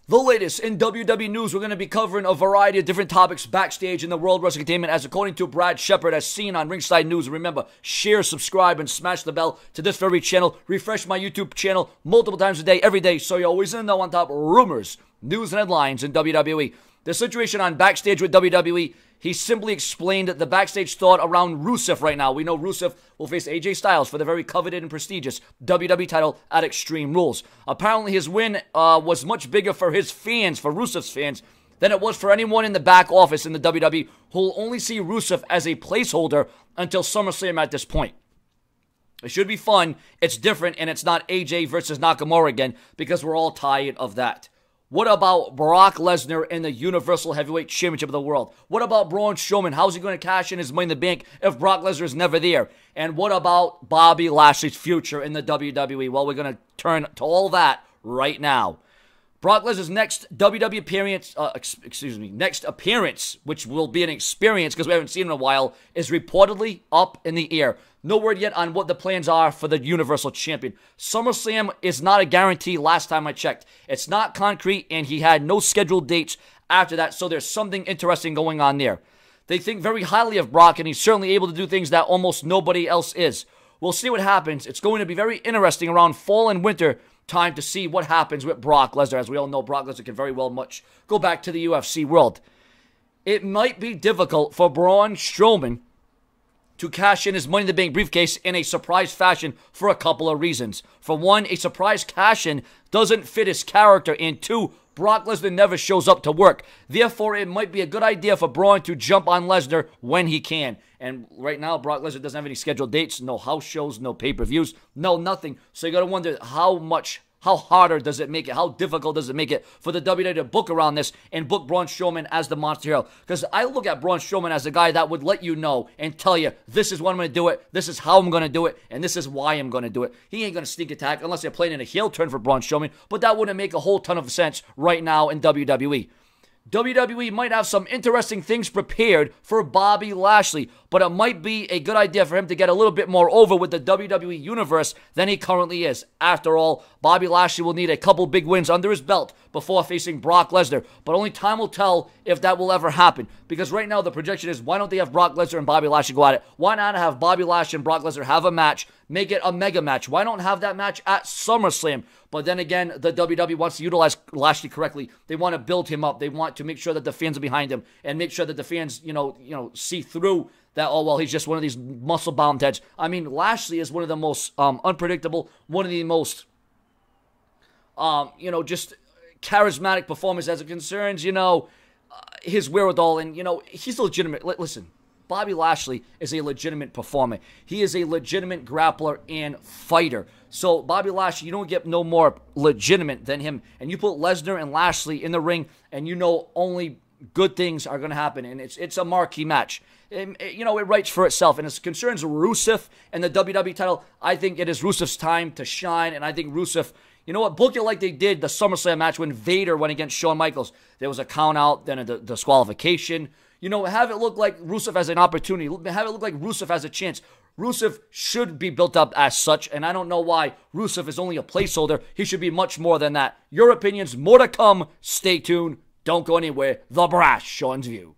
The latest in WWE news, we're going to be covering a variety of different topics backstage in the World Wrestling Entertainment, as according to Brad Shepard, as seen on Ringside News. Remember, share, subscribe, and smash the bell to this very channel. Refresh my YouTube channel multiple times a day, every day, so you're always in the know on top rumors, news, and headlines in WWE. The situation on Backstage with WWE, he simply explained the backstage thought around Rusev right now. We know Rusev will face AJ Styles for the very coveted and prestigious WWE title at Extreme Rules. Apparently, his win was much bigger for his fans, for Rusev's fans, than it was for anyone in the back office in the WWE who will only see Rusev as a placeholder until SummerSlam at this point. It should be fun, it's different, and it's not AJ versus Nakamura again, because we're all tired of that. What about Brock Lesnar in the Universal Heavyweight Championship of the world? What about Braun Strowman? How's he going to cash in his Money in the Bank if Brock Lesnar is never there? And what about Bobby Lashley's future in the WWE? Well, we're going to turn to all that right now. Brock Lesnar's next WWE appearance, next appearance, which will be an experience because we haven't seen him in a while, is reportedly up in the air. No word yet on what the plans are for the Universal Champion. SummerSlam is not a guarantee last time I checked. It's not concrete, and he had no scheduled dates after that, so there's something interesting going on there. They think very highly of Brock, and he's certainly able to do things that almost nobody else is. We'll see what happens. It's going to be very interesting around fall and winter time to see what happens with Brock Lesnar. As we all know, Brock Lesnar can very well much go back to the UFC world. It might be difficult for Braun Strowman to cash in his Money in the Bank briefcase in a surprise fashion for a couple of reasons. For one, a surprise cash-in doesn't fit his character, and two, Brock Lesnar never shows up to work. Therefore, it might be a good idea for Braun to jump on Lesnar when he can. And right now, Brock Lesnar doesn't have any scheduled dates, no house shows, no pay-per-views, no nothing. So you got to wonder how harder does it make it? How difficult does it make it for the WWE to book around this and book Braun Strowman as the monster hero? Because I look at Braun Strowman as a guy that would let you know and tell you, this is when I'm going to do it, this is how I'm going to do it, and this is why I'm going to do it. He ain't going to sneak attack unless they're playing in a heel turn for Braun Strowman, but that wouldn't make a whole ton of sense right now in WWE. WWE might have some interesting things prepared for Bobby Lashley, but it might be a good idea for him to get a little bit more over with the WWE Universe than he currently is. After all, Bobby Lashley will need a couple big wins under his belt before facing Brock Lesnar, but only time will tell if that will ever happen, because right now the projection is, why don't they have Brock Lesnar and Bobby Lashley go at it? Why not have Bobby Lashley and Brock Lesnar have a match, make it a mega match? Why don't have that match at SummerSlam? But then again, the WWE wants to utilize Lashley correctly. They want to build him up. They want to make sure that the fans are behind him and make sure that the fans, see through that, oh, well, he's just one of these muscle-bound heads. I mean, Lashley is one of the most unpredictable, one of the most, just charismatic performers as it concerns, his wherewithal. And, he's legitimate. Listen, Bobby Lashley is a legitimate performer. He is a legitimate grappler and fighter. So Bobby Lashley, you don't get no more legitimate than him. And you put Lesnar and Lashley in the ring, and only good things are going to happen. And it's a marquee match. It writes for itself. And as it concerns Rusev and the WWE title, I think it is Rusev's time to shine. And I think Rusev, book it like they did the SummerSlam match when Vader went against Shawn Michaels. There was a count out, then a disqualification. Have it look like Rusev has an opportunity. Have it look like Rusev has a chance. Rusev should be built up as such, and I don't know why Rusev is only a placeholder. He should be much more than that. Your opinions, more to come. Stay tuned. Don't go anywhere. The Brash, Sean's View.